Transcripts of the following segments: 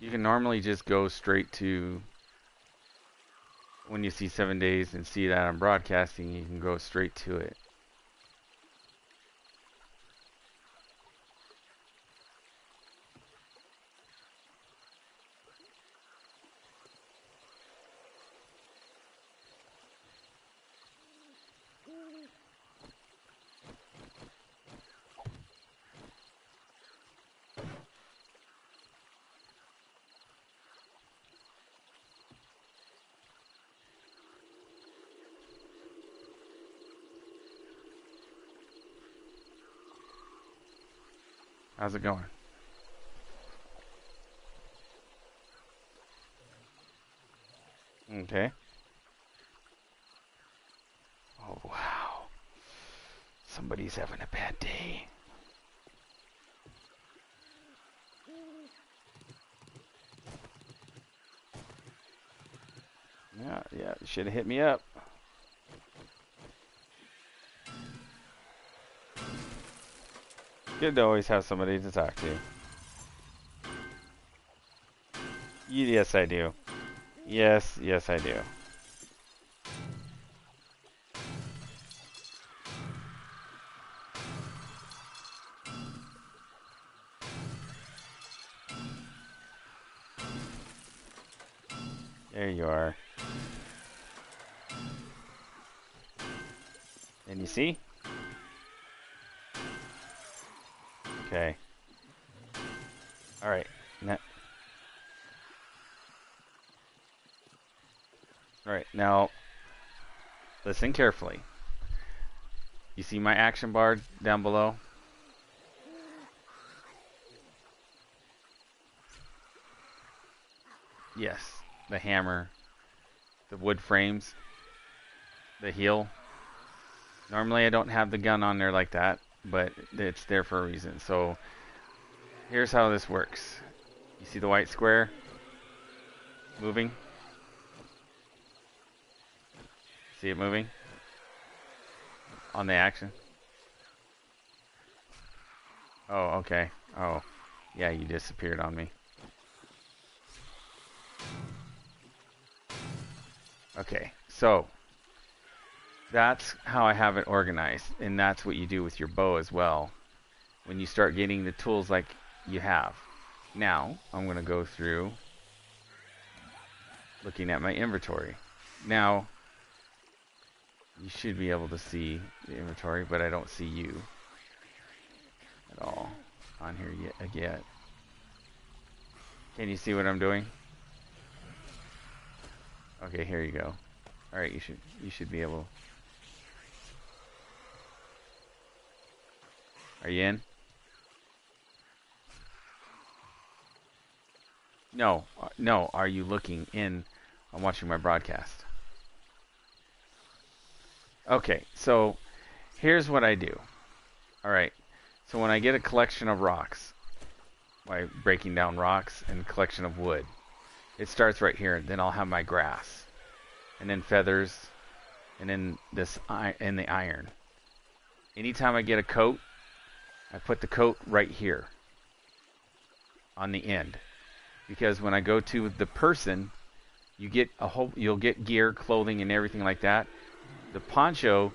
You can normally just go straight to, when you see 7 days and see that I'm broadcasting, you can go straight to it. How's it going? Okay. Oh, wow. Somebody's having a bad day. Yeah, you should have hit me up. Good to always have somebody to talk to. Yes, I do. Yes, I do. There you are. And you see? Okay. Alright. Alright, now listen carefully. You see my action bar down below? Yes. The hammer, the wood frames, the heel. Normally I don't have the gun on there like that, but it's there for a reason. So here's how this works. You see the white square moving? See it moving? On the action? Oh, okay. Oh, yeah, you disappeared on me. Okay, so that's how I have it organized, and that's what you do with your bow as well when you start getting the tools like you have. Now, I'm going to go through looking at my inventory. Now, you should be able to see the inventory, but I don't see you at all on here yet. Can you see what I'm doing? Okay, here you go. All right, you should be able. Are you in? No. Are you looking in? I'm watching my broadcast. Okay, so here's what I do. All right. So when I get a collection of rocks, by breaking down rocks and collection of wood, it starts right here. Then I'll have my grass, and then feathers, and then this and the iron. Anytime I get a coat, I put the coat right here on the end, because when I go to the person, you'll get gear, clothing, and everything like that. The poncho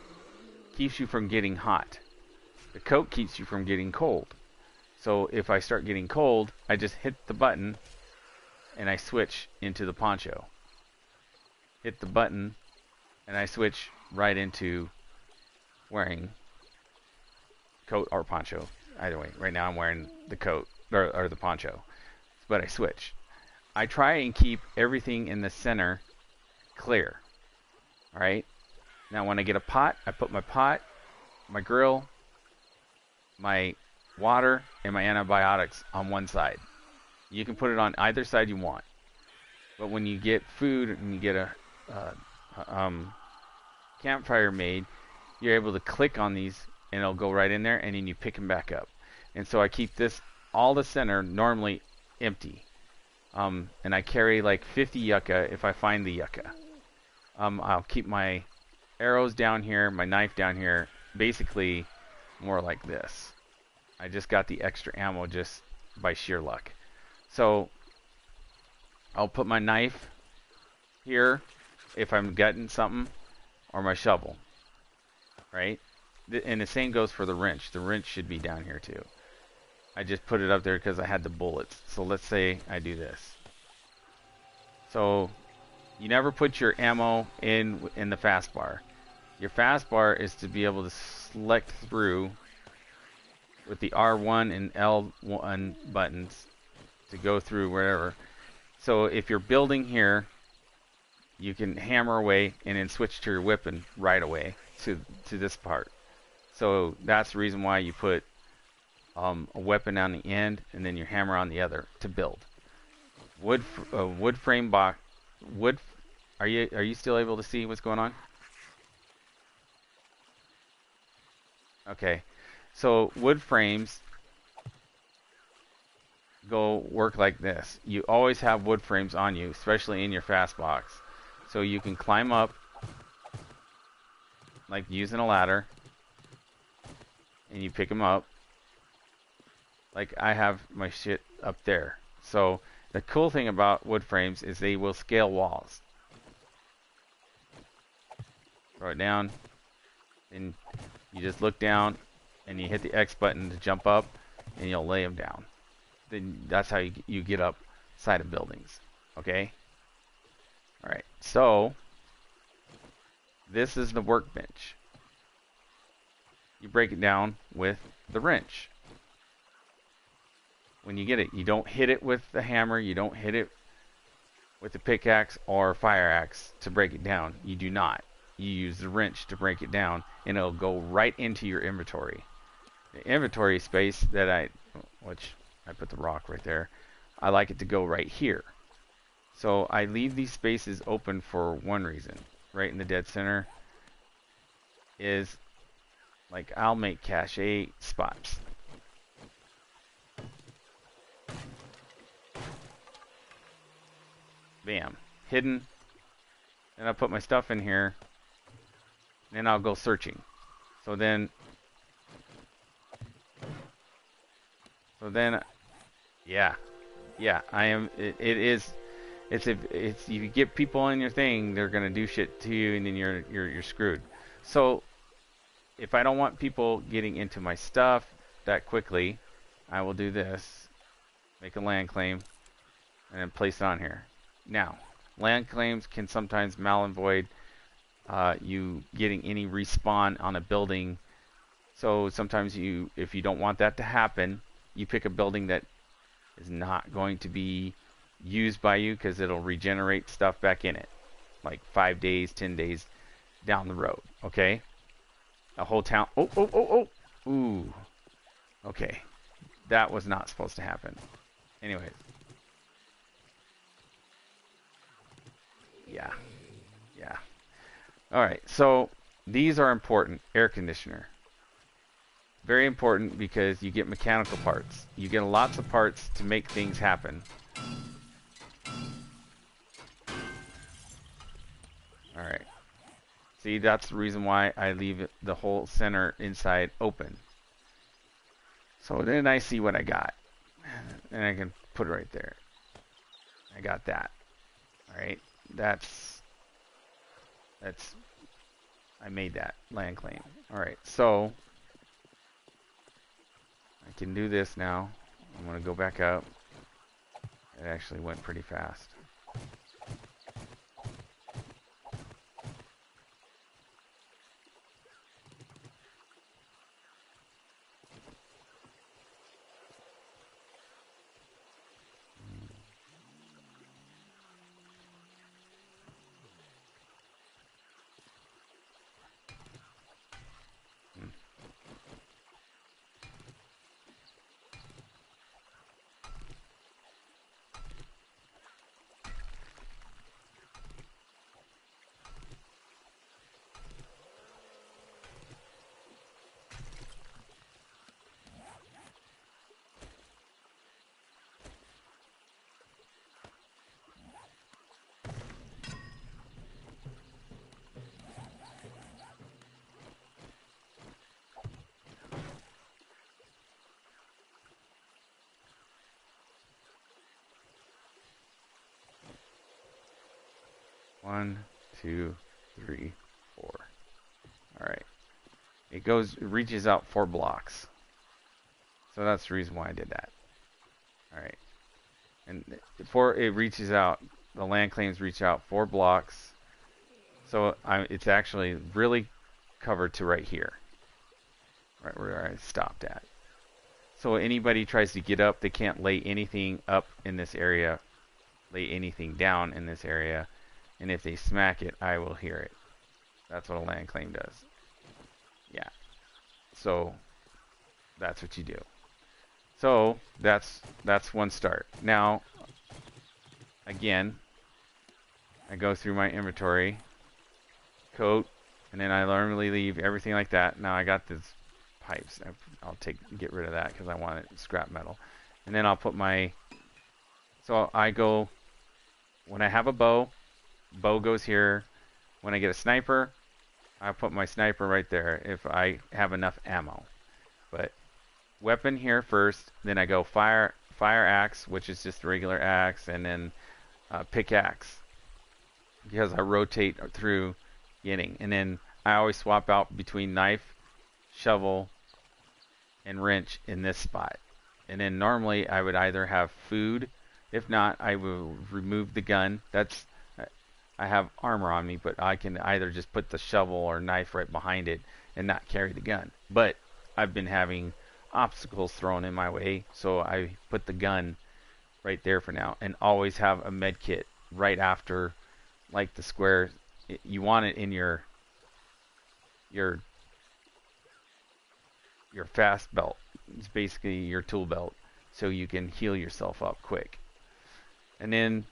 keeps you from getting hot. The coat keeps you from getting cold. So if I start getting cold, I just hit the button and I switch into the poncho. Hit the button and I switch right into wearing coat or poncho. Either way, right now I'm wearing the coat or the poncho, but I switch. I try and keep everything in the center clear. All right. Now when I get a pot, I put my pot, my grill, my water, and my antibiotics on one side. You can put it on either side you want. But when you get food and you get a campfire made, you're able to click on these and it'll go right in there, and then you pick them back up. And so I keep this, all the center, normally empty. And I carry like 50 yucca if I find the yucca. I'll keep my arrows down here, my knife down here, basically more like this. I just got the extra ammo just by sheer luck. So I'll put my knife here if I'm gutting something, or my shovel, right? And the same goes for the wrench. The wrench should be down here too. I just put it up there because I had the bullets. So let's say I do this. So you never put your ammo in the fastbar. Your fastbar is to be able to select through with the R1 and L1 buttons to go through wherever. So if you're building here, you can hammer away and then switch to your weapon right away to this part. So that's the reason why you put a weapon on the end and then your hammer on the other to build. Wood frame box. Wood. Are you still able to see what's going on? Okay. So wood frames work like this. You always have wood frames on you, especially in your fast box. So you can climb up like using a ladder and you pick them up. Like I have my shit up there. So the cool thing about wood frames is they will scale walls. Throw it down and you just look down and you hit the X button to jump up and you'll lay them down. Then that's how you get up side of buildings. Okay? Alright, so this is the workbench. You break it down with the wrench. When you get it, you don't hit it with the hammer, you don't hit it with the pickaxe or fire axe to break it down. You do not. You use the wrench to break it down and it'll go right into your inventory. The inventory space which I put the rock right there, I like it to go right here. So I leave these spaces open for one reason. Right in the dead center is like I'll make cache spots. Bam. Hidden. Then I'll put my stuff in here. Then I'll go searching. So then yeah, I am. It's if you get people in your thing, they're gonna do shit to you, and then you're screwed. So if I don't want people getting into my stuff that quickly, I will do this: make a land claim, and then place it on here. Now, land claims can sometimes null and void you getting any respawn on a building. So sometimes if you don't want that to happen, you pick a building that is not going to be used by you because it'll regenerate stuff back in it, like 5 days, 10 days down the road. Okay, a whole town. Ooh. Okay, that was not supposed to happen. Anyways, yeah. All right, so these are important. Air conditioner. Very important because you get mechanical parts. You get lots of parts to make things happen. Alright. See, that's the reason why I leave the whole center inside open. So then I see what I got. And I can put it right there. I got that. Alright. I made that land claim. Alright, so I can do this now. I'm going to go back up. It actually went pretty fast. 1, 2, 3, 4. All right. It reaches out 4 blocks. So that's the reason why I did that. All right. And before it reaches out, the land claims reach out 4 blocks. So it's actually really covered to right here. Right where I stopped at. So anybody tries to get up, they can't lay anything up in this area, lay anything down in this area. And if they smack it, I will hear it. That's what a land claim does. Yeah. So that's what you do. So that's one start. Now, again, I go through my inventory, coat, and then I normally leave everything like that. Now I got these pipes. I'll get rid of that because I want it scrap metal. And then I'll put my. So I go when I have a bow goes here. When I get a sniper, I put my sniper right there if I have enough ammo. But weapon here first, then I go fire axe, which is just a regular axe, and then pickaxe because I rotate through getting. And then I always swap out between knife, shovel, and wrench in this spot. And then normally I would either have food. If not, I will remove the gun. I have armor on me, but I can either just put the shovel or knife right behind it and not carry the gun. But I've been having obstacles thrown in my way, so I put the gun right there for now, and always have a med kit right after, like the square. You want it in your fast belt. It's basically your tool belt, so you can heal yourself up quick. And then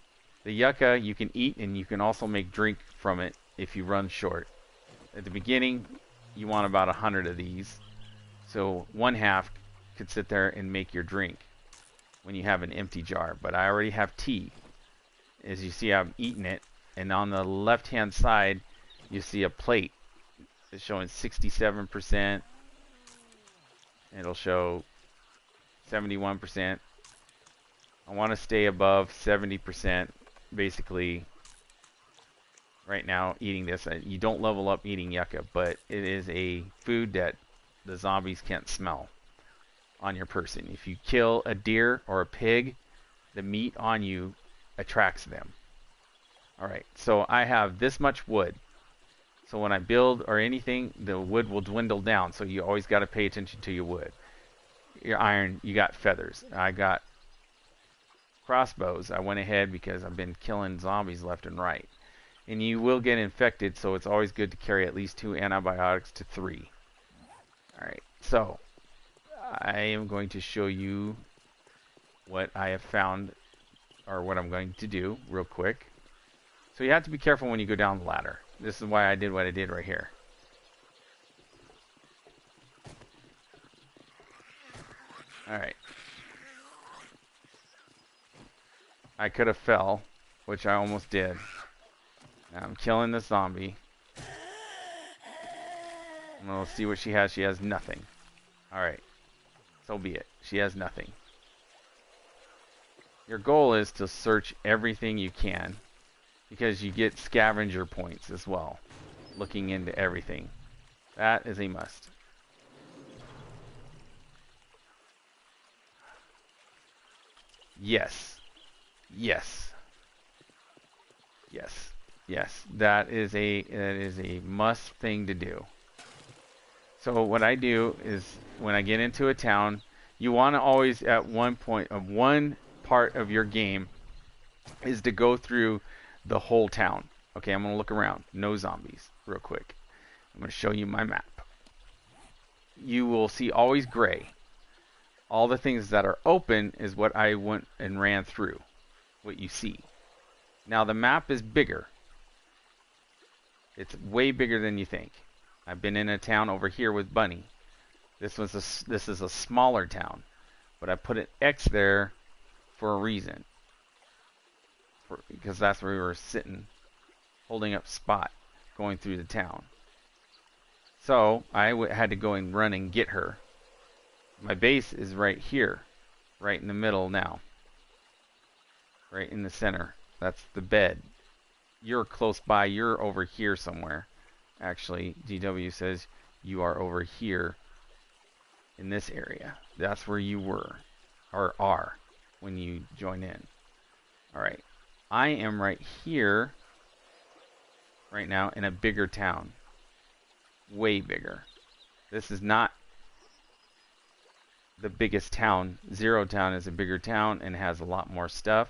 the yucca you can eat, and you can also make drink from it if you run short. At the beginning, you want about 100 of these. So 1/2 could sit there and make your drink when you have an empty jar. But I already have tea. As you see, I'm eating it. And on the left-hand side, you see a plate. It's showing 67%. It'll show 71%. I want to stay above 70%. Basically, right now, eating this. You don't level up eating yucca, but it is a food that the zombies can't smell on your person. If you kill a deer or a pig, the meat on you attracts them. Alright, so I have this much wood. So when I build or anything, the wood will dwindle down. So you always got to pay attention to your wood. Your iron, you got feathers. I got crossbows. I went ahead because I've been killing zombies left and right. And you will get infected, so it's always good to carry at least 2 antibiotics to 3. Alright, so I am going to show you what I have found, or what I'm going to do real quick. So you have to be careful when you go down the ladder. This is why I did what I did right here. Alright. I could have fell, which I almost did. Now I'm killing the zombie. And we'll see what she has. She has nothing. Alright. So be it. She has nothing. Your goal is to search everything you can, because you get scavenger points as well, looking into everything. That is a must. Yes. Yes. Yes. Yes. That is a must thing to do. So what I do is when I get into a town, you want to always at one point of one part of your game is to go through the whole town. Okay, I'm going to look around. No zombies. Real quick. I'm going to show you my map. You will see always gray. All the things that are open is what I went and ran through. What you see. Now the map is bigger. It's way bigger than you think. I've been in a town over here with Bunny. This is a smaller town. But I put an X there for a reason. Because that's where we were sitting, holding up spot, going through the town. So I had to go and run and get her. My base is right here, right in the middle now. Right in the center. That's the bed. You're close by. You're over here somewhere. Actually, DW says you are over here in this area. That's where you were, or are, when you join in. Alright. I am right here, right now, in a bigger town. Way bigger. This is not the biggest town. Zero Town is a bigger town and has a lot more stuff,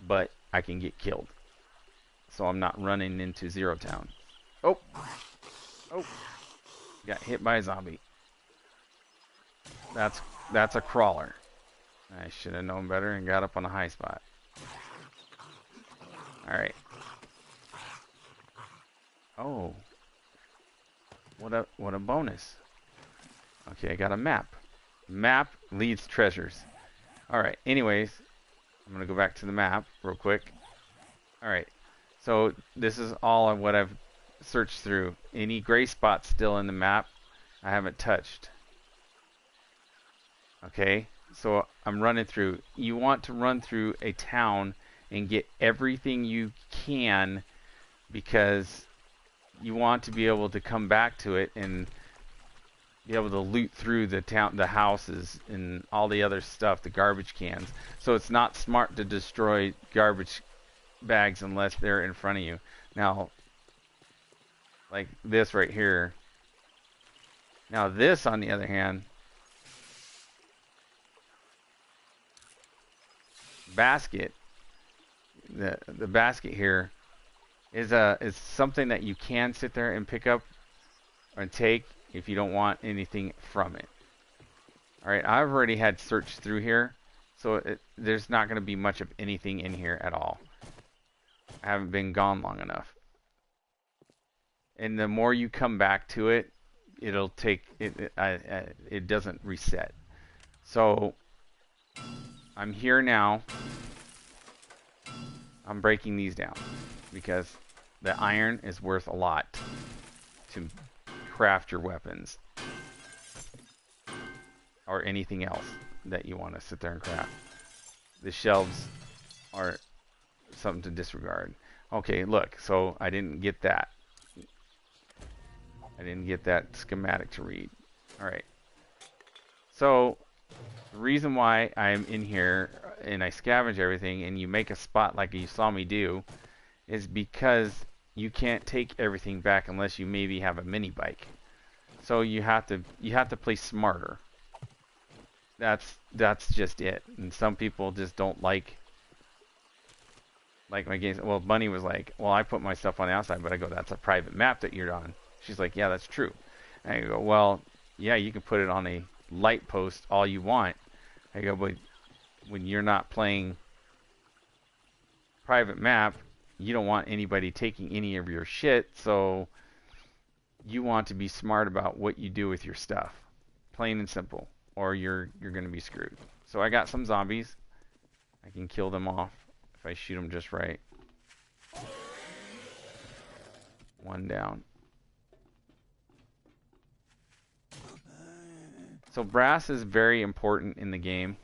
but I can get killed. So I'm not running into Zero Town. Oh! Oh! Got hit by a zombie. That's a crawler. I should have known better and got up on a high spot. Alright. Oh. What a bonus. Okay, I got a map. Map leads treasures. Alright, anyways, I'm gonna go back to the map real quick. Alright, so this is all of what I've searched through. Any gray spots still in the map I haven't touched. Okay, so I'm running through. You want to run through a town and get everything you can, because you want to be able to come back to it and be able to loot through the town, the houses, and all the other stuff, the garbage cans. So it's not smart to destroy garbage bags unless they're in front of you. Now, like this right here. Now this, on the other hand, basket, the basket here is something that you can sit there and pick up and take if you don't want anything from it. Alright, I've already had searched through here, so there's not going to be much of anything in here at all. I haven't been gone long enough. And the more you come back to it, it'll take it doesn't reset. So I'm here now. I'm breaking these down because the iron is worth a lot to craft your weapons or anything else that you want to sit there and craft. The shelves are something to disregard. Okay, look, so I didn't get that. I didn't get that schematic to read. Alright. So, the reason why I'm in here and I scavenge everything and you make a spot like you saw me do is because you can't take everything back unless you maybe have a mini bike. So you have to play smarter. That's just it. And some people just don't like my games. Well, Bunny was like, well, I put my stuff on the outside, but I go, that's a private map that you're on. She's like, yeah, that's true. And I go, well, yeah, you can put it on a light post all you want. I go, but when you're not playing private map, you don't want anybody taking any of your shit, so you want to be smart about what you do with your stuff. Plain and simple. Or you're going to be screwed. So I got some zombies. I can kill them off if I shoot them just right. One down. So brass is very important in the game.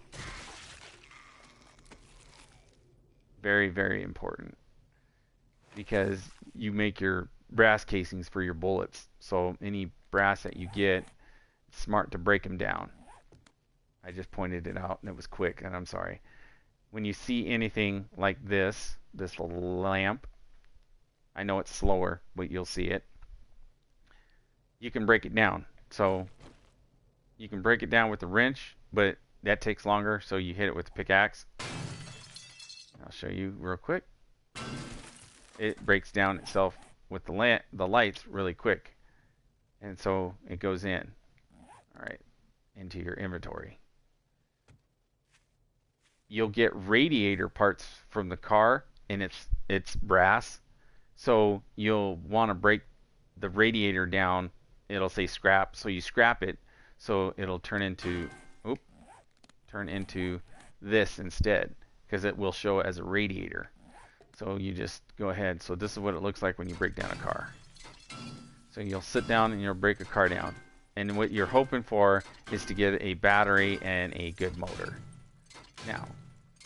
Very, very important. Because you make your brass casings for your bullets. So any brass that you get, it's smart to break them down. I just pointed it out and it was quick, and I'm sorry. When you see anything like this lamp, I know it's slower, but you'll see it. You can break it down. So you can break it down with the wrench, but that takes longer, so you hit it with the pickaxe. I'll show you real quick. It breaks down itself with the lights really quick. And so it goes in. Alright, into your inventory. You'll get radiator parts from the car, and it's brass. So you'll want to break the radiator down. It'll say scrap, so you scrap it. So it'll turn into this instead, because it will show as a radiator. So you just go ahead. So this is what it looks like when you break down a car. So you'll sit down and you'll break a car down. And what you're hoping for is to get a battery and a good motor. Now,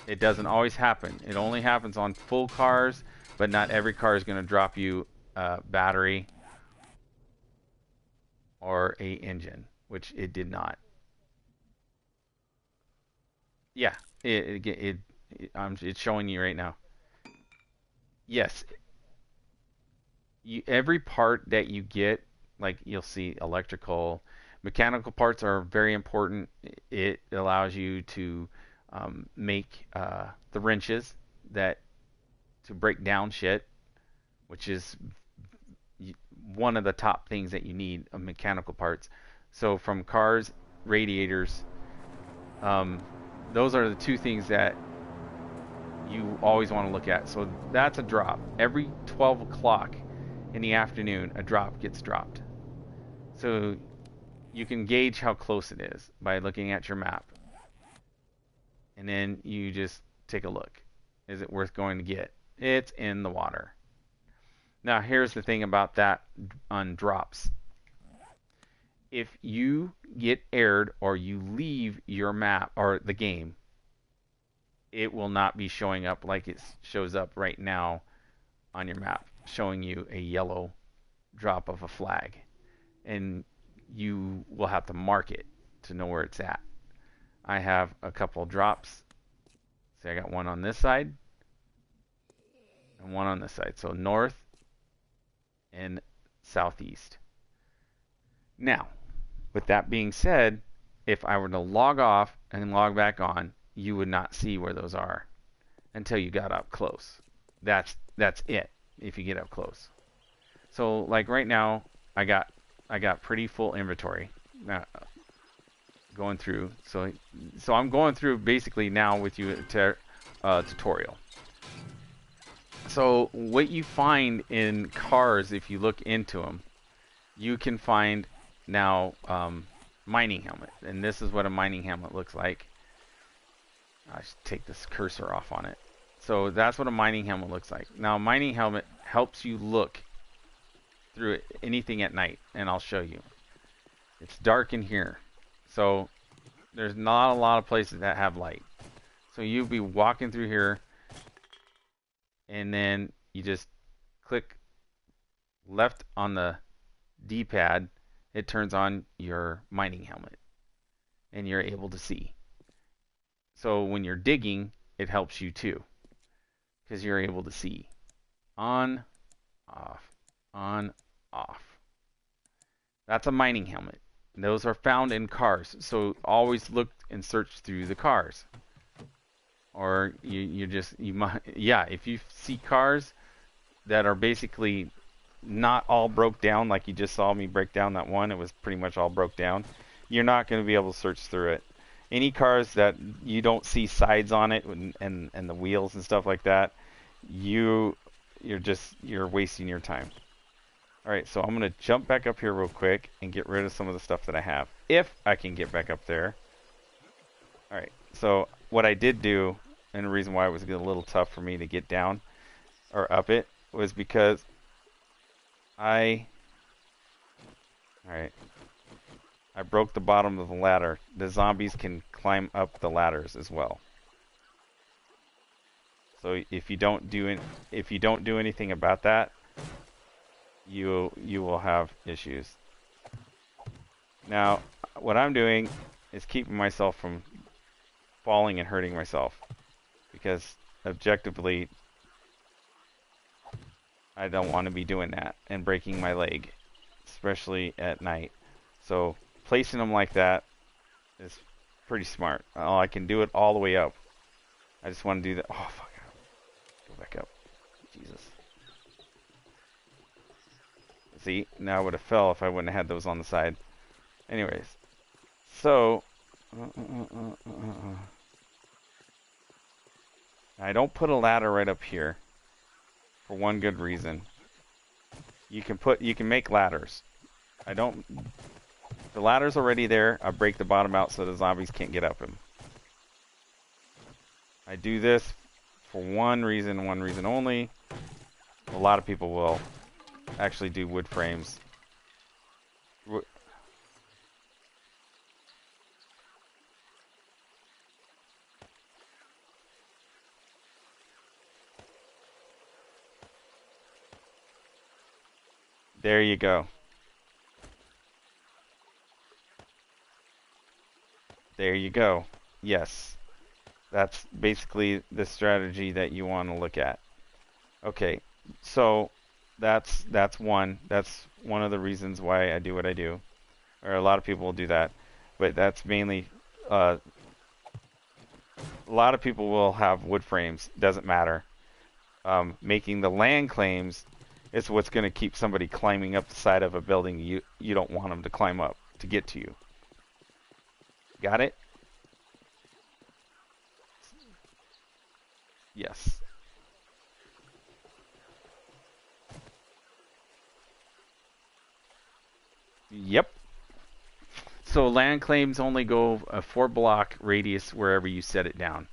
it doesn't always happen. It only happens on full cars but not every car is going to drop you a battery or a engine, which it did not. Yeah, it's showing you right now. Yes, every part that you get, like you'll see electrical, mechanical parts are very important. It allows you to make the wrenches that to break down shit, which is one of the top things that you need of mechanical parts. So from cars, radiators, those are the two things that you always want to look at. So that's a drop. Every 12 o'clock in the afternoon, a drop gets dropped. So you can gauge how close it is by looking at your map. And then you just take a look. Is it worth going to get? It's in the water. Now here's the thing about that on drops. If you get aired or you leave your map or the game, it will not be showing up like it shows up right now on your map, showing you a yellow drop of a flag. And you will have to mark it to know where it's at. I have a couple drops. See, I got one on this side and one on this side. So north and southeast. Now, with that being said, if I were to log off and log back on, you would not see where those are until you got up close. That's it if you get up close. So like right now, I got pretty full inventory going through. So I'm going through basically now with you a tutorial. So what you find in cars, if you look into them, you can find now mining helmet, and this is what a mining helmet looks like. I should take this cursor off on it. So that's what a mining helmet looks like. Now a mining helmet helps you look through anything at night, and I'll show you. It's dark in here, so there's not a lot of places that have light. So you'll be walking through here, and then you just click left on the D-pad. It turns on your mining helmet, and you're able to see. So when you're digging, it helps you too, because you're able to see. On, off, on, off. That's a mining helmet. Those are found in cars, so always look and search through the cars. Or if you see cars that are basically not all broke down, like you just saw me break down that one, it was pretty much all broke down, you're not going to be able to search through it. Any cars that you don't see sides on it and the wheels and stuff like that, you're wasting your time. Alright, so I'm going to jump back up here real quick and get rid of some of the stuff that I have, if I can get back up there. Alright, so what I did do, and the reason why it was a little tough for me to get down or up it, was because I broke the bottom of the ladder. The zombies can climb up the ladders as well. So if you don't do anything about that, you will have issues. Now, what I'm doing is keeping myself from falling and hurting myself, because objectively I don't want to be doing that and breaking my leg, especially at night. So placing them like that is pretty smart. Oh, I can do it all the way up. I just want to do that. Oh, fuck. Go back up. Jesus. See, now I would have fell if I wouldn't have had those on the side. Anyways. So, I don't put a ladder right up here for one good reason. You can make ladders. The ladder's already there. I break the bottom out so the zombies can't get up them. I do this for one reason only. A lot of people will actually do wood frames. There you go. There you go. Yes. That's basically the strategy that you want to look at. Okay. So that's one. That's one of the reasons why I do what I do. Or a lot of people will do that. But that's mainly a lot of people will have wood frames. Doesn't matter. Making the land claims is what's going to keep somebody climbing up the side of a building you don't want them to climb up to get to you. Got it? Yes. Yep. So land claims only go a 4-block radius wherever you set it down.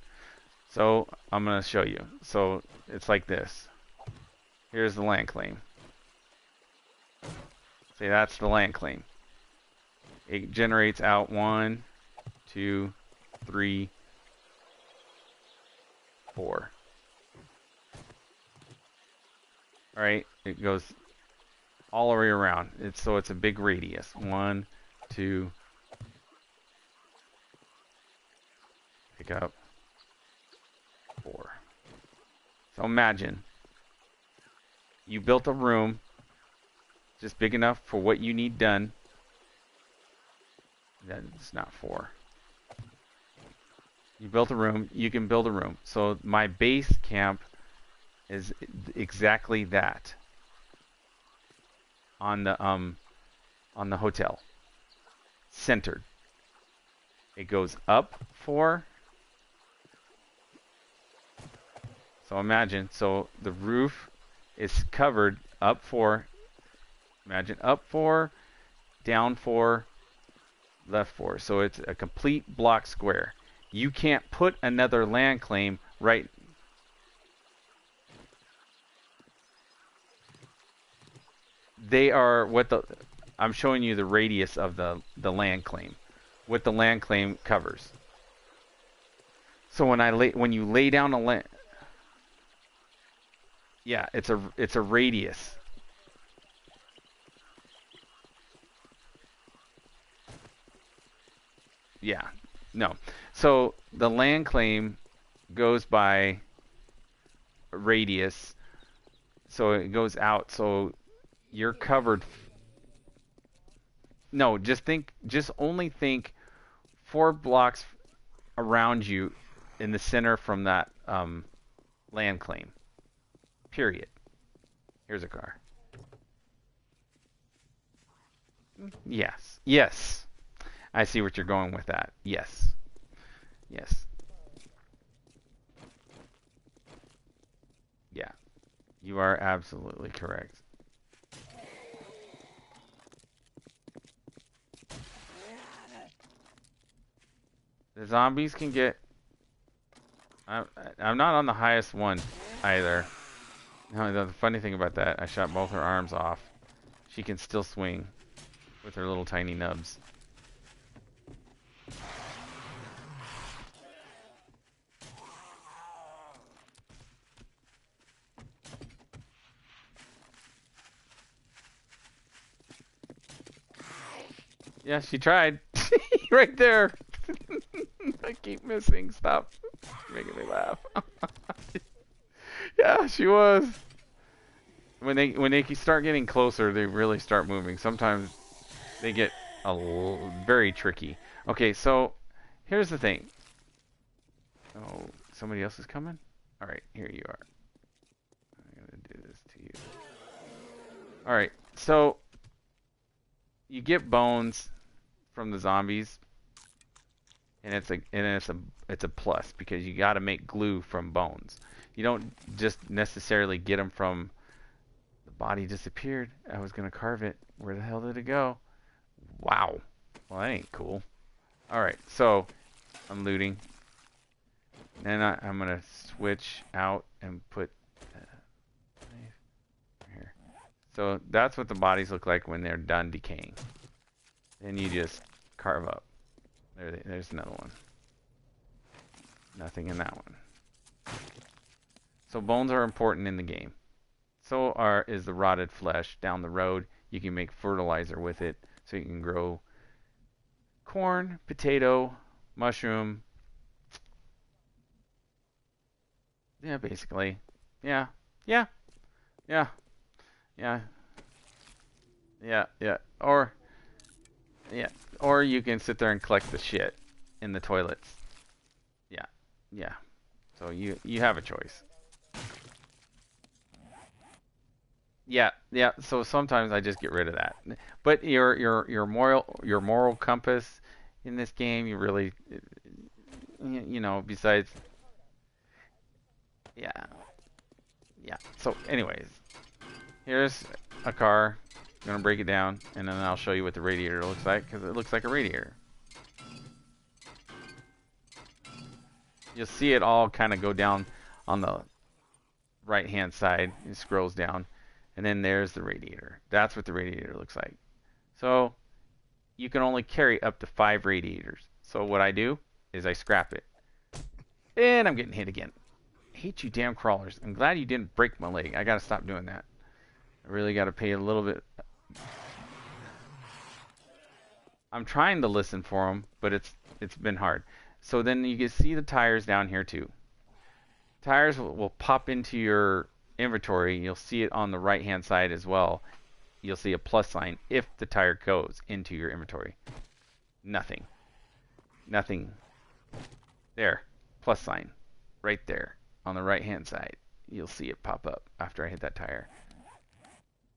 So I'm going to show you. So it's like this. Here's the land claim. See, that's the land claim. It generates out 1, 2, 3, 4. All right, it goes all the way around. So it's a big radius. 1, 2. Pick up 4. So imagine you built a room just big enough for what you need done. That's not 4. You built a room, you can build a room. So my base camp is exactly that on the hotel. Centered. It goes up 4. So imagine, so the roof is covered up 4. Imagine up 4, down 4, left 4. So it's a complete block square. You can't put another land claim right. They are what I'm showing you the radius of the land claim. What the land claim covers. So when you lay down a land, yeah, it's a radius. Yeah. No. So the land claim goes by radius. So it goes out. So you're covered. No, just only think 4 blocks around you in the center from that land claim. Period. Here's a car. Yes. Yes. I see what you're going with that. Yes. Yes. Yeah. You are absolutely correct. The zombies can get... I'm not on the highest one either. No, the funny thing about that, I shot both her arms off. She can still swing with her little tiny nubs. Yeah, she tried. Right there. I keep missing. Stop making me laugh. Yeah, she was. When they start getting closer, they really start moving. Sometimes they get very tricky. Okay, so here's the thing. Oh, somebody else is coming? All right, here you are. I'm going to do this to you. All right, so you get bones from the zombies, and it's a plus because you got to make glue from bones. You don't just necessarily get them from the body disappeared. I was gonna carve it. Where the hell did it go? Wow. Well, that ain't cool. All right, so I'm looting. Then I'm gonna switch out and put here. So that's what the bodies look like when they're done decaying. Then you just carve up. There's another one. Nothing in that one. So bones are important in the game. So is the rotted flesh. Down the road, you can make fertilizer with it, so you can grow corn, potato, mushroom. Yeah, basically. Yeah, yeah, yeah, yeah, yeah. Yeah, or you can sit there and collect the shit in the toilets. Yeah, yeah. So you have a choice. Yeah, yeah. So sometimes I just get rid of that. But your moral compass in this game, you really, besides, yeah, yeah. So anyways, here's a car. I'm gonna break it down, and then I'll show you what the radiator looks like, because it looks like a radiator. You'll see it all kind of go down on the right hand side. It scrolls down, and then there's the radiator. That's what the radiator looks like. So you can only carry up to 5 radiators. So what I do is I scrap it. And I'm getting hit again. I hate you damn crawlers. I'm glad you didn't break my leg. I gotta stop doing that. I really gotta pay a little bit. I'm trying to listen for them, but it's been hard. So then you can see the tires down here too. Tires will pop into your inventory. You'll see it on the right hand side as well. You'll see a plus sign if the tire goes into your inventory. Nothing. Nothing. There. Plus sign. Right there. On the right hand side. You'll see it pop up after I hit that tire.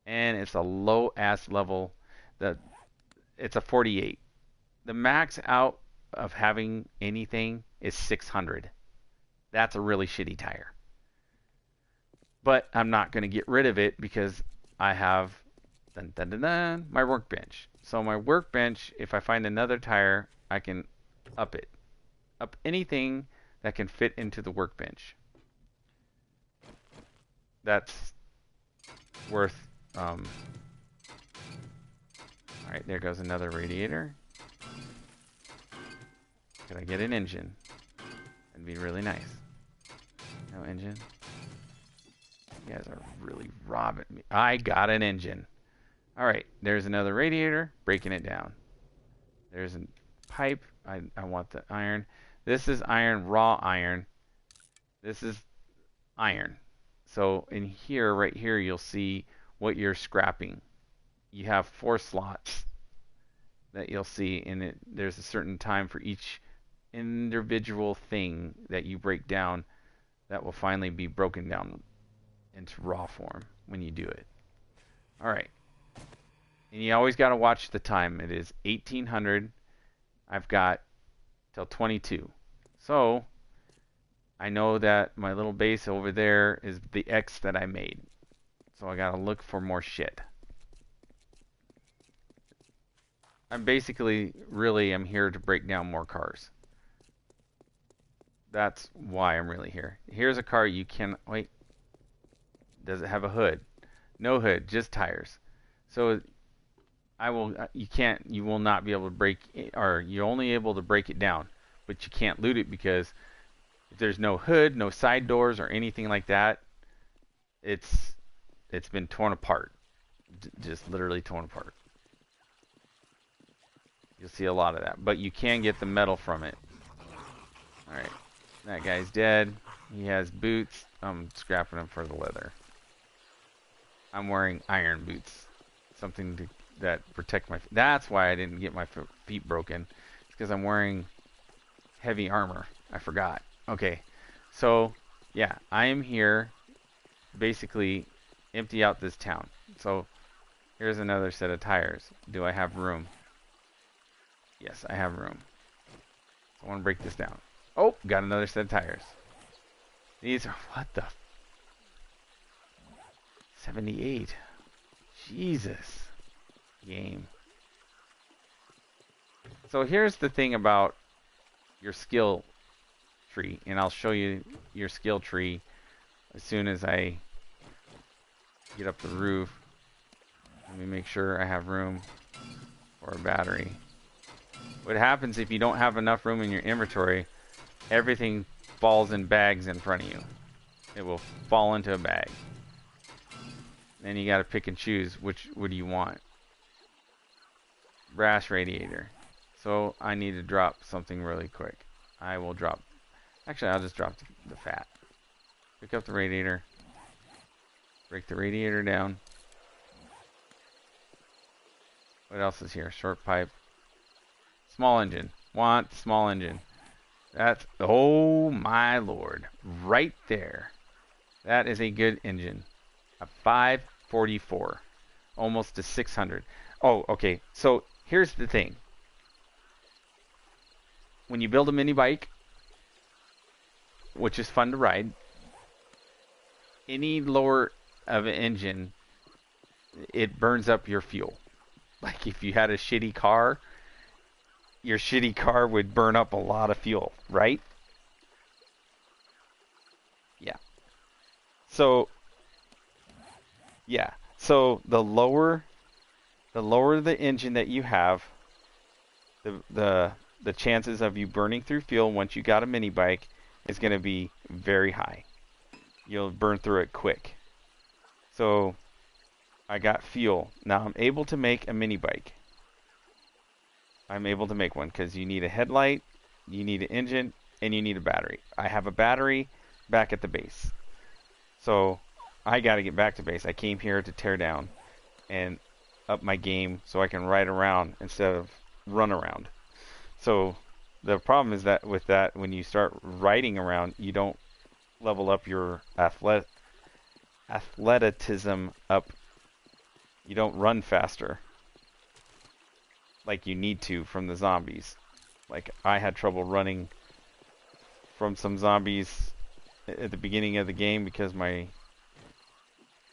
And it's a low ass level. It's a 48. The max out of having anything is 600. That's a really shitty tire. But I'm not going to get rid of it because I have my workbench. So my workbench, if I find another tire, I can up it. Up anything that can fit into the workbench. That's worth... Alright, there goes another radiator. Could I get an engine? That'd be really nice. No engine. You guys are really robbing me. I got an engine. Alright, there's another radiator. Breaking it down. There's a pipe. I want the iron. This is iron, raw iron. This is iron. So in here, right here, you'll see what you're scrapping. You have 4 slots that you'll see in it. There's a certain time for each individual thing that you break down that will finally be broken down into raw form when you do it. Alright. And you always got to watch the time. It is 1800. I've got till 22. So I know that my little base over there is the X that I made. So I got to look for more shit. I'm basically, really, I'm here to break down more cars. That's why I'm really here. Here's a car you can... Wait. Does it have a hood? No hood, just tires. So you will not be able to break it, or you're only able to break it down, but you can't loot it because if there's no hood, no side doors or anything like that, it's been torn apart. Just literally torn apart. You'll see a lot of that, but you can get the metal from it. Alright, that guy's dead. He has boots. I'm scrapping him for the leather. I'm wearing iron boots. Something that protect my feet. That's why I didn't get my feet broken. It's because I'm wearing heavy armor. I forgot. Okay. So, yeah. I am here basically empty out this town. So, here's another set of tires. Do I have room? Yes, I have room. So I want to break this down. Oh, got another set of tires. These are... What the... 78. Jesus. Game. So here's the thing about your skill tree, and I'll show you your skill tree as soon as I get up the roof. Let me make sure I have room for a battery. What happens if you don't have enough room in your inventory, everything falls in bags in front of you. It will fall into a bag. Then you got to pick and choose which would you want. Brass radiator. So I need to drop something really quick. I will drop. Actually, I'll just drop the fat. Pick up the radiator. Break the radiator down. What else is here? Short pipe. Small engine. Want small engine. That's, oh my lord. Right there. That is a good engine. A 544. Almost to 600. Oh, okay. So here's the thing. When you build a mini bike, which is fun to ride, any lower of an engine, it burns up your fuel. Like if you had a shitty car, your shitty car would burn up a lot of fuel, right? Yeah. So, yeah. So the lower the engine that you have, the chances of you burning through fuel once you got a mini bike is going to be very high. You'll burn through it quick. So I got fuel. Now I'm able to make a mini bike. I'm able to make one because you need a headlight, you need an engine, and you need a battery. I have a battery back at the base. So I got to get back to base. I came here to tear down and up my game so I can ride around instead of run around. So the problem is that with that, when you start riding around, you don't level up your athleticism up. You don't run faster like you need to from the zombies. Like I had trouble running from some zombies at the beginning of the game because my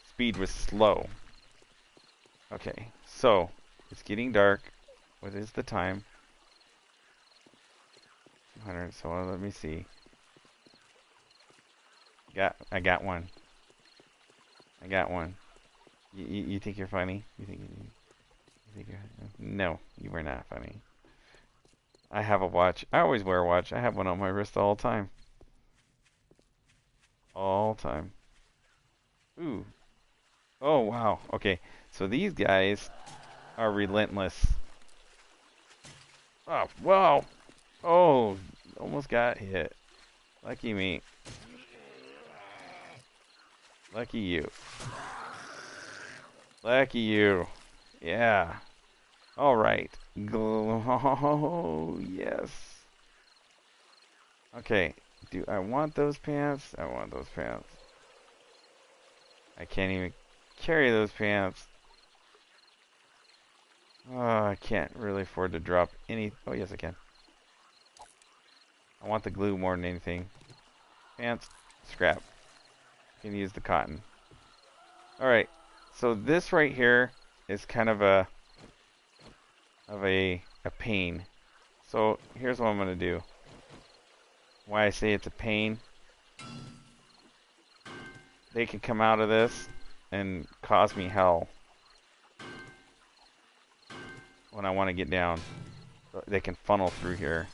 speed was slow. Okay, so it's getting dark. What is the time? 200. So let me see. I got one. I got one. You think you're funny? You think you're... No, you were not funny. I have a watch. I always wear a watch. I have one on my wrist all the time. All time. Ooh. Oh, wow. Okay. So these guys are relentless. Oh, wow. Oh, almost got hit. Lucky me. Lucky you. Lucky you. Yeah. All right. Oh, yes. Okay. Do I want those pants? I want those pants. I can't even carry those pants. Oh, I can't really afford to drop any. Oh, yes, I can. I want the glue more than anything. Pants, scrap. Can use the cotton. All right. So this right here is kind of a pain. So here's what I'm gonna do. Why I say it's a pain. They can come out of this and cause me hell when I want to get down. They can funnel through here,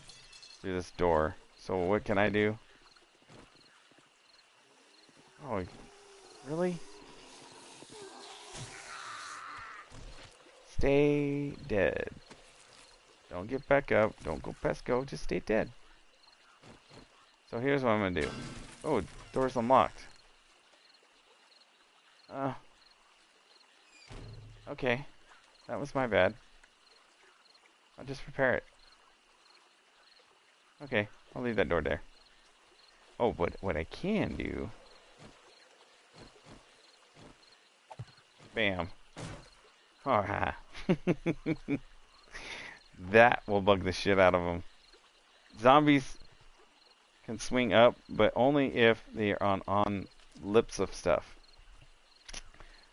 through this door. So what can I do? Oh, really? Stay dead. Don't get back up. Don't go past go. Just stay dead. So here's what I'm gonna do. Oh, door's unlocked. Okay. That was my bad. I'll just repair it. Okay, I'll leave that door there. Oh, but what I can do... Bam. Oh, ha. That will bug the shit out of them. Zombies can swing up, but only if they are on lips of stuff.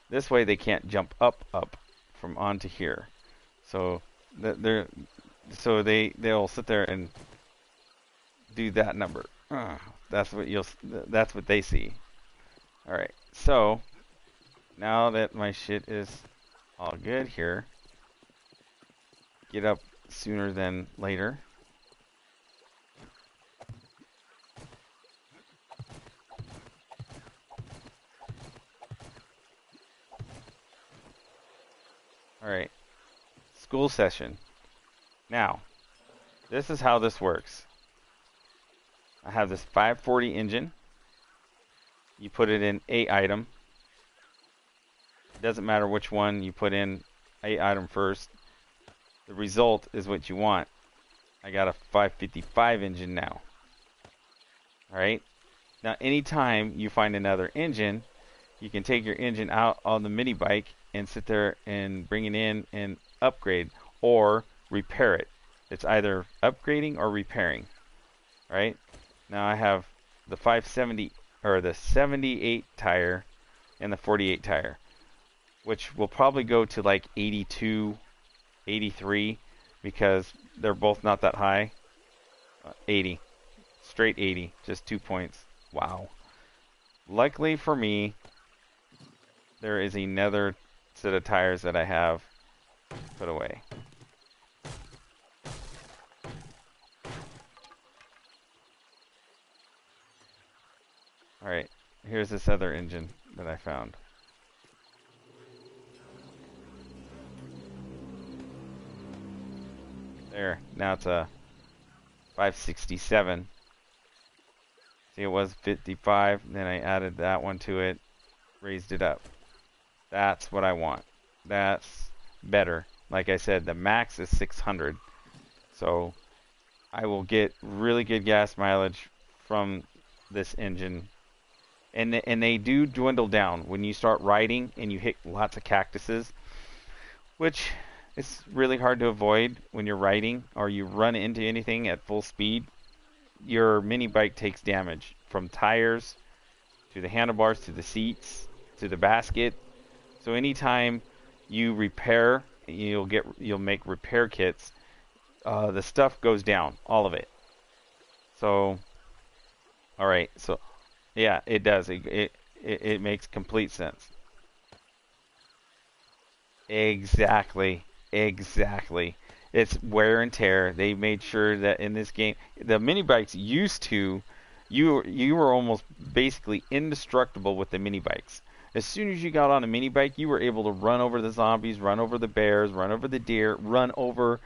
This way they can't jump up from onto here. So they'll sit there and do that number. That's what they see. All right. So now that my shit is all good here, get up sooner than later. school session. Now, this is how this works. I have this 540 engine. You put it in a item. It doesn't matter which one you put in a item first. The result is what you want. I got a 555 engine now. Alright? Now, anytime you find another engine, you can take your engine out on the mini bike and sit there and bring it in and upgrade or repair it. It's either upgrading or repairing. Right? Now I have the 570 or the 78 tire and the 48 tire, which will probably go to like 82, 83 because they're both not that high. 80. Straight 80. Just 2 points. Wow. Luckily for me, there is another set of tires that I have put away. Alright, here's this other engine that I found. There, now it's a 567. See, it was 55, then I added that one to it, raised it up. That's what I want. That's better. Like I said, the max is 600. So I will get really good gas mileage from this engine. And they do dwindle down when you start riding and you hit lots of cactuses, which is really hard to avoid when you're riding or you run into anything at full speed. Your mini bike takes damage from tires to the handlebars to the seats to the basket. So anytime you repair, you'll make repair kits. The stuff goes down, all of it. So, all right. So, yeah, it does. It makes complete sense. Exactly. It's wear and tear. They made sure that in this game, the mini bikes used to, you were almost basically indestructible with the mini bikes. As soon as you got on a mini bike, you were able to run over the zombies, run over the bears, run over the deer, run over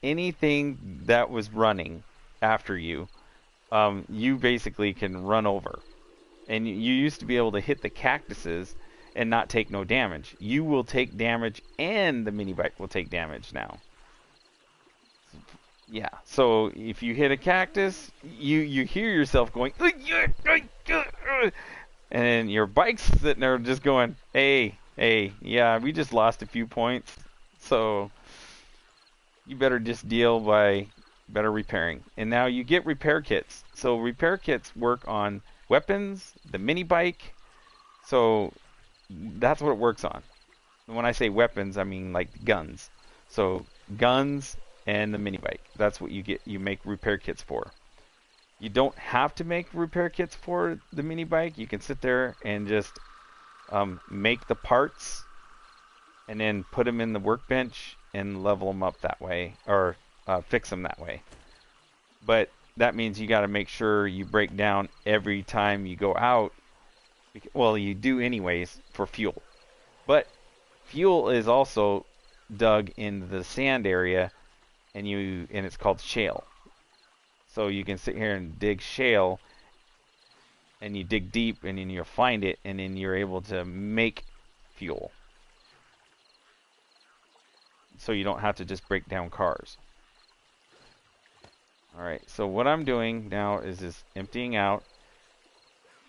anything that was running after you. You basically can run over. And you used to be able to hit the cactuses and not take no damage. You will take damage and the mini bike will take damage now. Yeah, so if you hit a cactus, you hear yourself going, and your bike's sitting there just going, hey, yeah, we just lost a few points, so you better just deal by better repairing. And now you get repair kits. So repair kits work on weapons, the mini bike, so that's what it works on. And when I say weapons, I mean like guns. So guns and the mini bike. That's what you make repair kits for. You don't have to make repair kits for the mini bike. You can sit there and just make the parts and then put them in the workbench and level them up that way, or fix them that way. But that means you got to make sure you break down every time you go out. Well, you do anyways for fuel. But fuel is also dug in the sand area, and it's called shale. So you can sit here and dig shale, and you dig deep, and then you'll find it, and then you're able to make fuel. So you don't have to just break down cars. Alright, so what I'm doing now is just emptying out,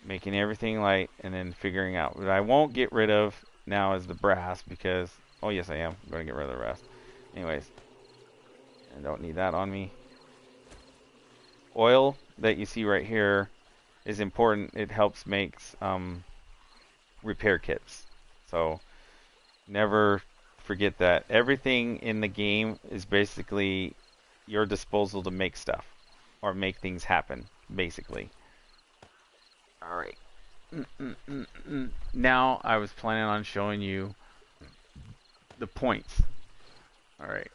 making everything light, and then figuring out. What I won't get rid of now is the brass, because, oh yes I am, I'm going to get rid of the brass. Anyways, I don't need that on me. Oil that you see right here is important. It helps make repair kits. So never forget that. Everything in the game is basically your disposal to make stuff or make things happen, basically. Alright. Now I was planning on showing you the points. Alright.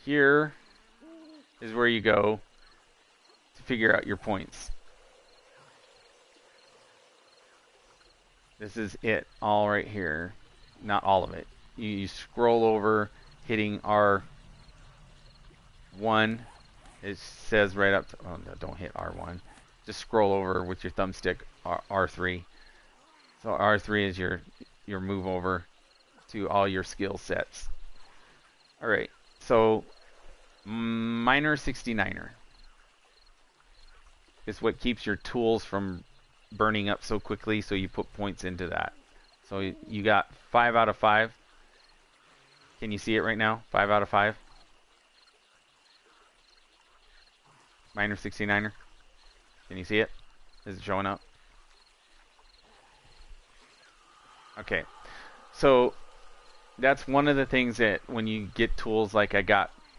Here is where you go to figure out your points. This is it, all right here. not all of it. You scroll over, hitting R1. It says right up to, oh no, don't hit R1. Just scroll over with your thumbstick, R3. So R3 is your move over to all your skill sets. Alright, so Miner 69er is what keeps your tools from burning up so quickly, so you put points into that. So you got 5 out of 5. Can you see it right now? 5 out of 5. Miner 69er. Can you see it? Is it showing up? Okay. So that's one of the things that when you get tools like I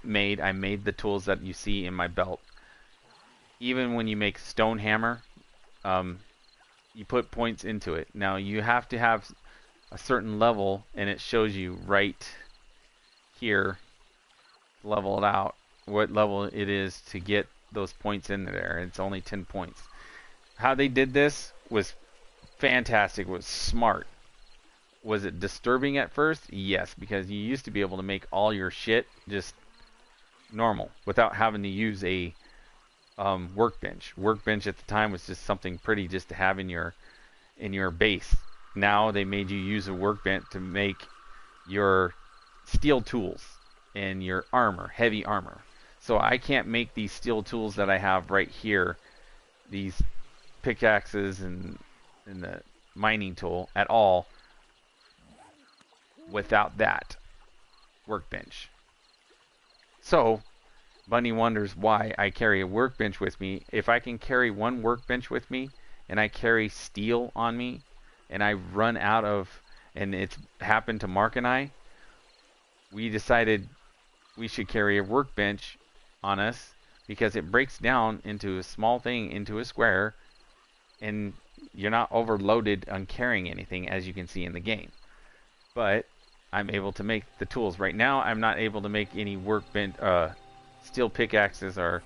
made the tools that you see in my belt. Even when you make stone hammer, you put points into it. Now you have to have a certain level, and it shows you right here, level it out, what level it is to get those points in there. It's only 10 points. How they did this was fantastic, was smart. Was it disturbing at first? Yes, because you used to be able to make all your shit just normal without having to use a workbench. Workbench at the time was just something pretty just to have in your base. Now they made you use a workbench to make your steel tools and your armor, heavy armor. So I can't make these steel tools that I have right here, these pickaxes and the mining tool at all, without that workbench. So Bunny wonders why I carry a workbench with me. If I can carry one workbench with me and I carry steel on me and I run out of, and it's happened to Mark and I, we decided we should carry a workbench on us because it breaks down into a small thing, into a square, and you're not overloaded on carrying anything, as you can see in the game. But I'm able to make the tools. Right now I'm not able to make any workbench steel pickaxes or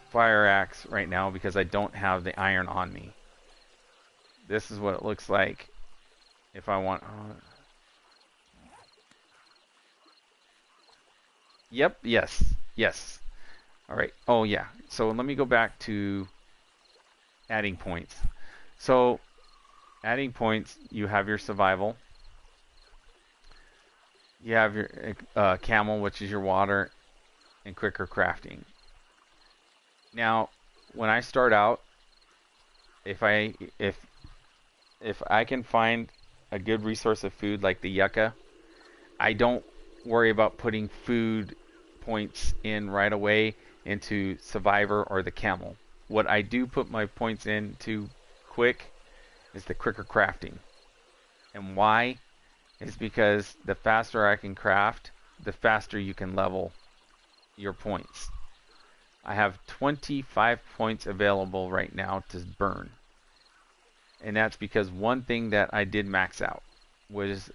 fire axe right now because I don't have the iron on me. This is what it looks like if I want. Yep. Yes. All right. Oh yeah. So let me go back to adding points. So adding points, you have your survival. You have your camel, which is your water, and quicker crafting. Now, when I start out, if I can find a good resource of food like the yucca, I don't worry about putting food points in right away into survivor or the camel. What I do put my points into quick is the quicker crafting. And why? Is because the faster I can craft, the faster you can level your points. I have 25 points available right now to burn. And that's because one thing that I did max out was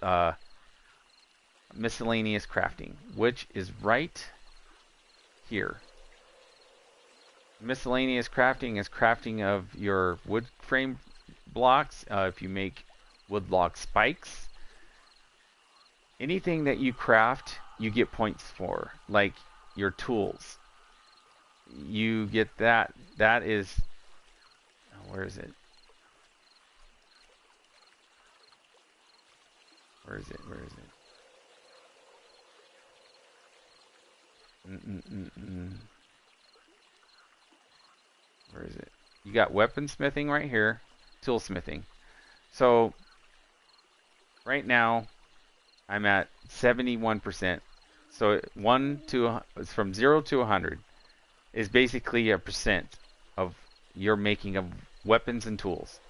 miscellaneous crafting, which is right here. Miscellaneous crafting is crafting of your wood frame blocks. If you make wood log spikes, anything that you craft, you get points for, like your tools. You get that. That is, where is it? Where is it? Where is it? You got weaponsmithing right here, toolsmithing. So right now I'm at 71%. So it's from 0 to 100 is basically a percent of your making of weapons and tools.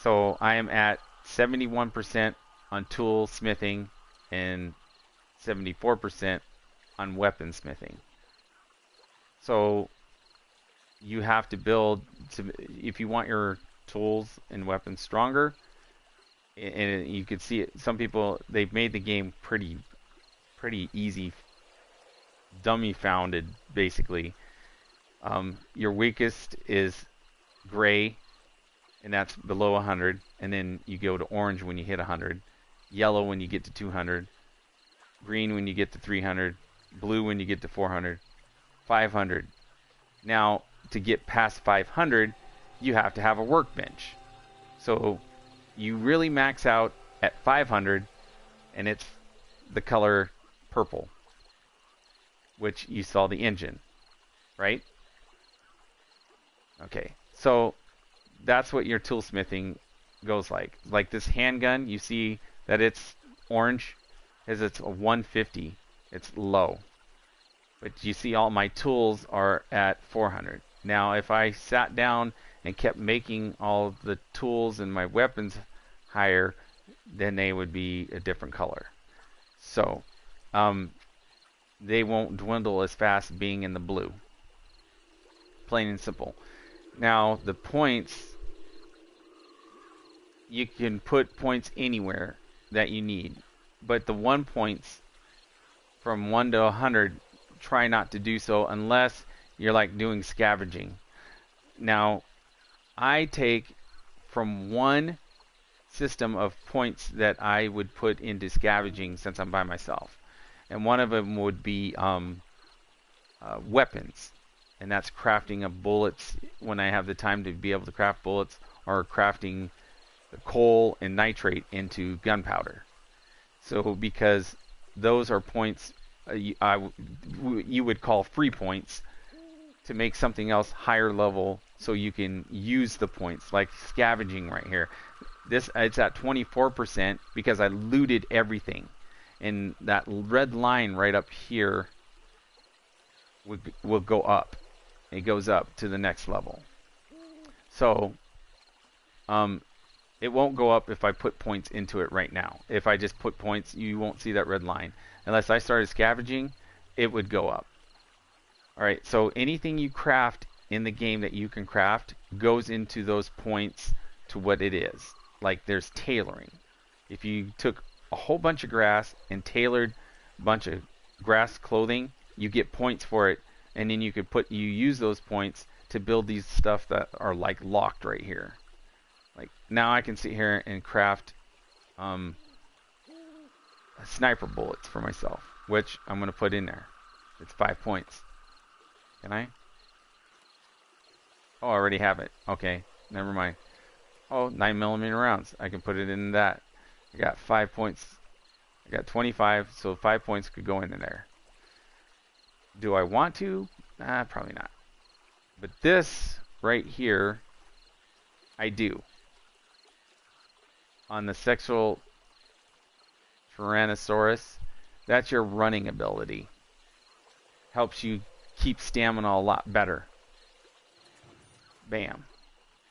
So I am at 71% on toolsmithing and 74% on weaponsmithing. So you have to build if you want your tools and weapons stronger. And you could see it. Some people, they've made the game pretty easy, dummy founded basically. Your weakest is gray, and that's below 100. And then you go to orange when you hit 100, yellow when you get to 200, green when you get to 300, blue when you get to 400, 500. Now, to get past 500, you have to have a workbench. So you really max out at 500, and it's the color purple, which you saw the engine, right? Okay, so that's what your toolsmithing goes like. Like this handgun, you see that it's orange, as it's a 150. It's low. But you see all my tools are at 400. Now, if I sat down and kept making all the tools and my weapons higher, then they would be a different color. So, they won't dwindle as fast being in the blue. Plain and simple. Now, the points, you can put points anywhere that you need. But the 1 points from 1 to 100, try not to do so unless you're like doing scavenging. Now, I take from one system of points that I would put into scavenging since I'm by myself. And one of them would be weapons. And that's crafting of bullets when I have the time to be able to craft bullets, or crafting the coal and nitrate into gunpowder. So because those are points you would call free points to make something else higher level, so you can use the points, like scavenging right here. This, it's at 24% because I looted everything, and that red line right up here will go up. It goes up to the next level. So it won't go up if I put points into it right now. If I just put points, you won't see that red line. Unless I started scavenging, it would go up. Alright, so anything you craft in the game that you can craft goes into those points to what it is. Like there's tailoring. If you took a whole bunch of grass and tailored a bunch of grass clothing, you get points for it, and then you use those points to build these stuff that are like locked right here. Like now I can sit here and craft sniper bullets for myself, which I'm going to put in there. It's 5 points. Can I? Oh, I already have it. Okay, never mind. Oh, 9mm rounds. I can put it in that. I got 5 points. I got 25, so 5 points could go in there. Do I want to? Probably not. But this right here, I do. On the sexual Tyrannosaurus, that's your running ability. Helps you keep stamina a lot better. Bam.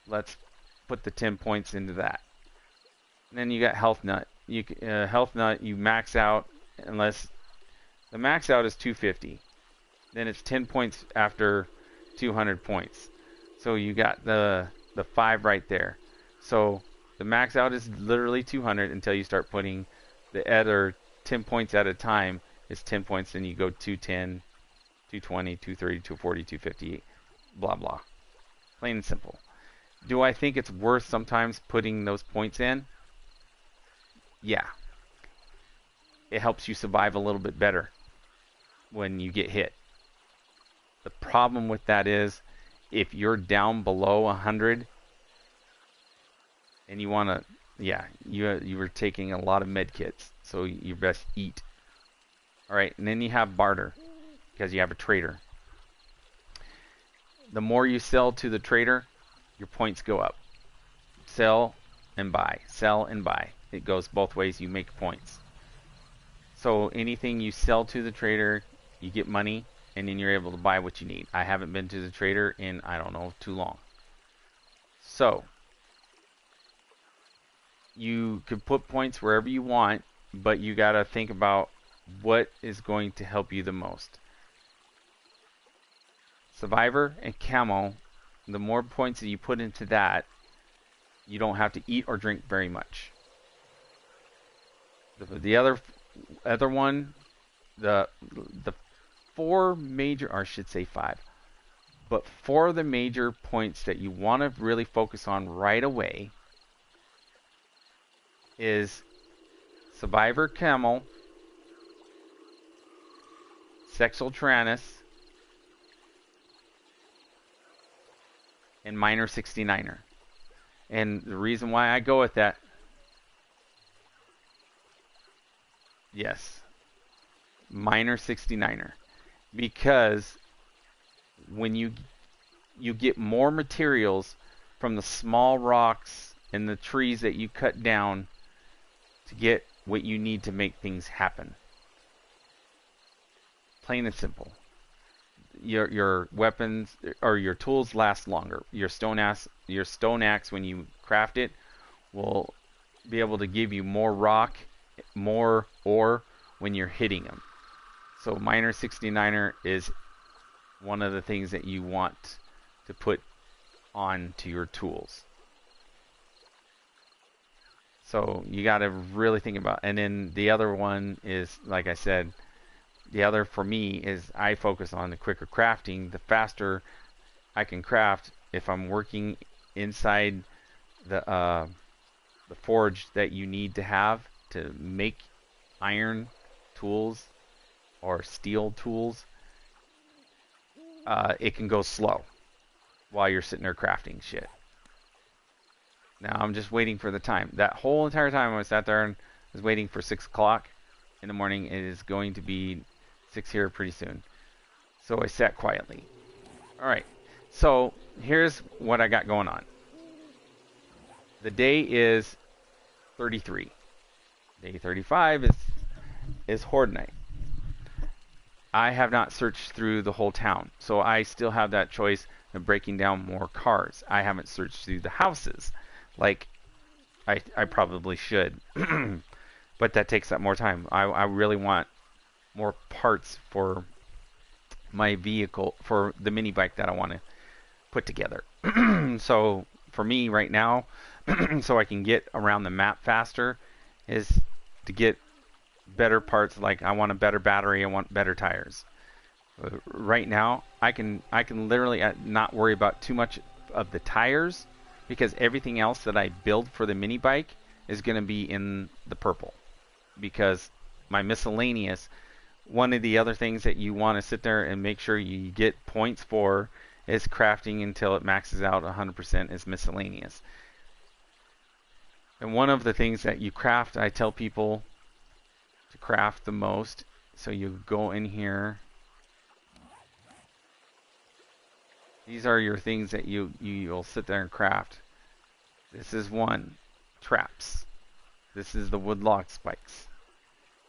Let's put the 10 points into that. And then you got health nut. Health nut, you max out, unless the max out is 250. Then it's 10 points after 200 points. So you got the 5 right there. So the max out is literally 200 until you start putting the other 10 points at a time. It's 10 points, then you go 210, 220, 230, 240, 250, blah blah. Plain and simple. Do I think it's worth sometimes putting those points in? Yeah. It helps you survive a little bit better when you get hit. The problem with that is, if you're down below 100 and you want to, yeah, you were taking a lot of med kits, so you best eat. Alright, and then you have barter, because you have a trader. The more you sell to the trader, your points go up. Sell and buy. Sell and buy. It goes both ways. You make points. So anything you sell to the trader, you get money, and then you're able to buy what you need. I haven't been to the trader in, I don't know, too long. So you can put points wherever you want, but you got to think about what is going to help you the most. Survivor and camo, the more points that you put into that, you don't have to eat or drink very much. The other one, the 4 major, or I should say 5. But for the major points that you want to really focus on right away is Survivor Camel, Sexual Tyrannus, and Minor 69er. And the reason why I go with that, yes, Minor 69er, because when you get more materials from the small rocks and the trees that you cut down to get what you need to make things happen. Plain and simple. Your weapons or your tools last longer. Your stone axe when you craft it will be able to give you more rock, more ore when you're hitting them. So Minor 69er is one of the things that you want to put onto your tools. So you got to really think about. And then the other one is, like I said, the other for me is I focus on the quicker crafting. The faster I can craft if I'm working inside the forge that you need to have to make iron tools or steel tools. It can go slow while you're sitting there crafting shit. Now I'm just waiting for the time. That whole entire time I sat there and was waiting for 6 o'clock in the morning. It is going to be 6 here pretty soon. So I sat quietly. Alright, so here's what I got going on. The day is 33. Day 35 is Horde Night. I have not searched through the whole town, so I still have that choice of breaking down more cars. I haven't searched through the houses like I probably should, but that takes up more time. I really want more parts for my vehicle, for the mini bike that I want to put together. So for me right now, so I can get around the map faster, is to get better parts. Like I want a better battery, I want better tires. Right now I can literally not worry about too much of the tires, because everything else that I build for the mini bike is going to be in the purple, because my miscellaneous, one of the other things that you want to sit there and make sure you get points for is crafting until it maxes out 100% is miscellaneous. And one of the things that you craft, I tell people to craft the most. So you go in here. These are your things that you'll sit there and craft. This is one, traps. This is the wood log spikes.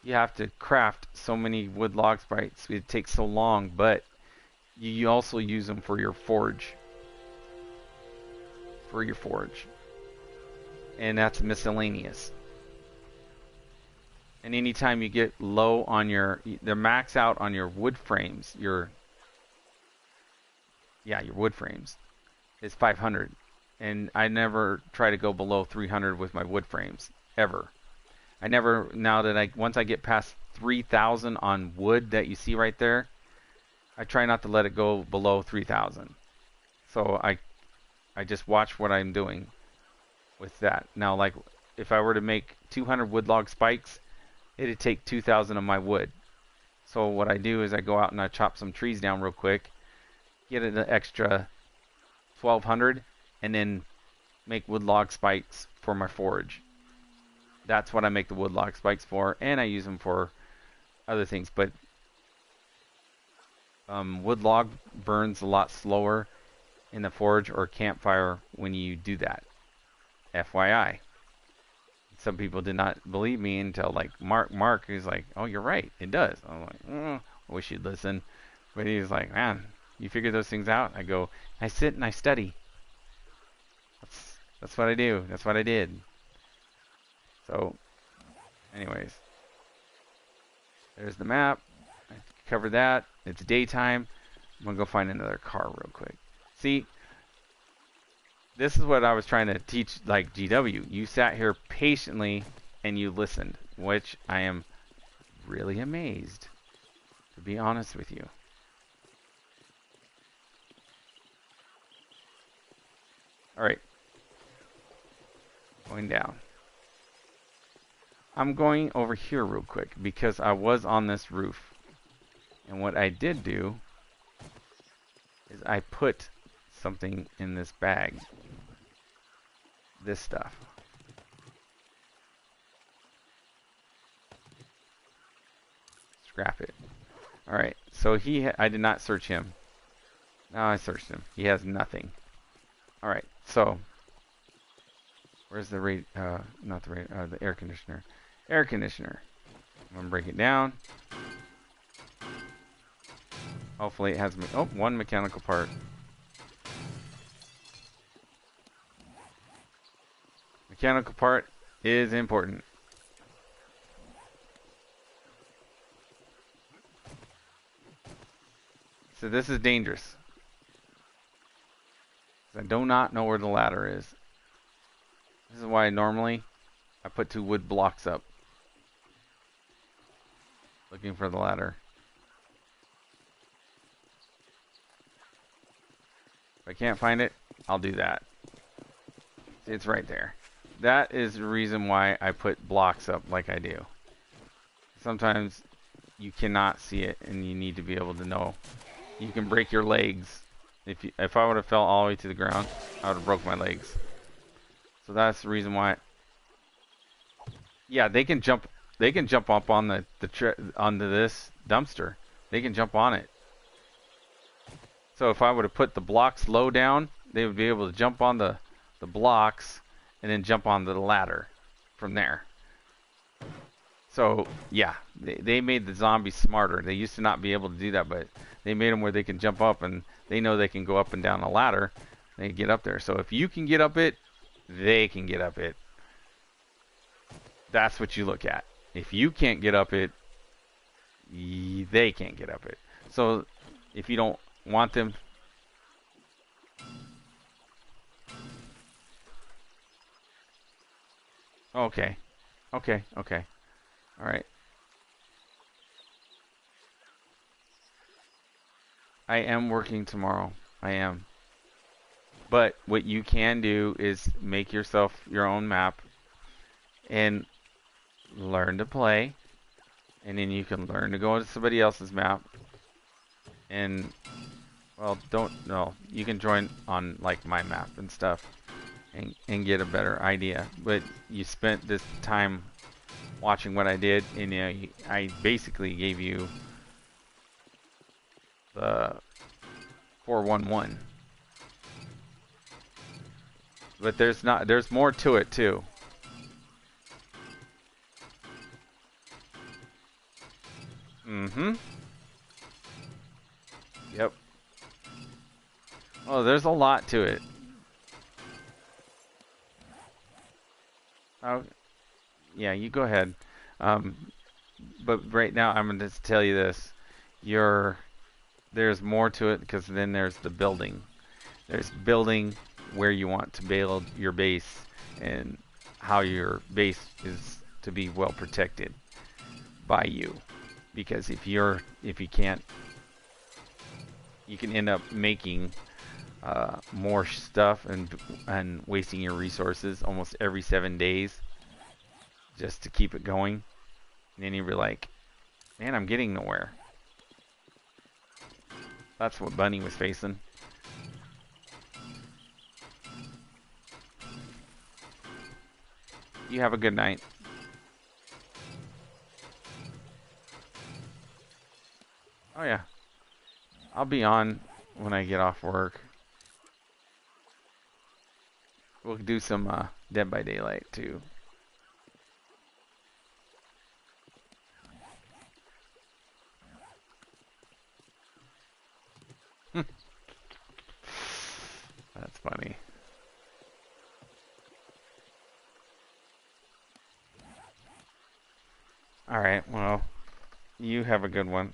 You have to craft so many wood log spikes. It takes so long, but you also use them for your forge. And that's miscellaneous. And anytime you get low on the max out on your wood frames, your wood frames is 500. And I never try to go below 300 with my wood frames, ever. Once I get past 3,000 on wood that you see right there, I try not to let it go below 3,000. So I just watch what I'm doing with that. Now, like, if I were to make 200 wood log spikes, it'd take 2,000 of my wood. So what I do is I go out and I chop some trees down real quick, get an extra 1,200, and then make wood log spikes for my forge. That's what I make the wood log spikes for, and I use them for other things. But wood log burns a lot slower in the forge or campfire when you do that. FYI. Some people did not believe me until like Mark is like, oh, you're right, it does. I'm like, I wish you'd listen. But he's like, man, you figure those things out? I go, I sit and I study. That's what I do. That's what I did. So, anyways, there's the map. I covered that. It's daytime. I'm gonna go find another car real quick. See, this is what I was trying to teach, like GW. You sat here patiently and you listened, which I am really amazed, to be honest with you. Alright. Going down. I'm going over here real quick because I was on this roof. And what I did do is I put something in this bag. This stuff. Scrap it. Alright, so I did not search him. Now I searched him. He has nothing. Alright, so where's the the air conditioner? Air conditioner. I'm gonna break it down. Hopefully it has one mechanical part. Mechanical part is important. So this is dangerous. I do not know where the ladder is. This is why normally I put 2 wood blocks up. Looking for the ladder. If I can't find it, I'll do that. See, it's right there. That is the reason why I put blocks up like I do. Sometimes you cannot see it and you need to be able to know. You can break your legs. If I would have fell all the way to the ground, I would have broke my legs. So that's the reason why. Yeah, they can jump. They can jump up on onto this dumpster. They can jump on it. So if I would have put the blocks low down, they would be able to jump on the blocks and then jump onto the ladder from there. So yeah, they made the zombies smarter. They used to not be able to do that, but they made them where they can jump up and they know they can go up and down a ladder. They get up there. So if you can get up it, they can get up it. That's what you look at. If you can't get up it, they can't get up it. So if you don't want them, okay, all right. I am working tomorrow. I am. But what you can do is make yourself your own map and learn to play. And then you can learn to go into somebody else's map. And, well, you can join on, like, my map and stuff. And get a better idea. But you spent this time watching what I did. And, I basically gave you the 411. But there's more to it too. Mm-hmm. Yep. Oh, there's a lot to it. Oh, yeah, you go ahead. But right now I'm going to tell you this. There's more to it because then there's the building. There's building where you want to build your base and how your base is to be well protected by you. Because if you can't, you can end up making more stuff and wasting your resources almost every 7 days just to keep it going. And then you'll be like, man, I'm getting nowhere. That's what Bunny was facing. You have a good night. Oh yeah. I'll be on when I get off work. We'll do some Dead by Daylight too. That's funny. Alright, well, you have a good one.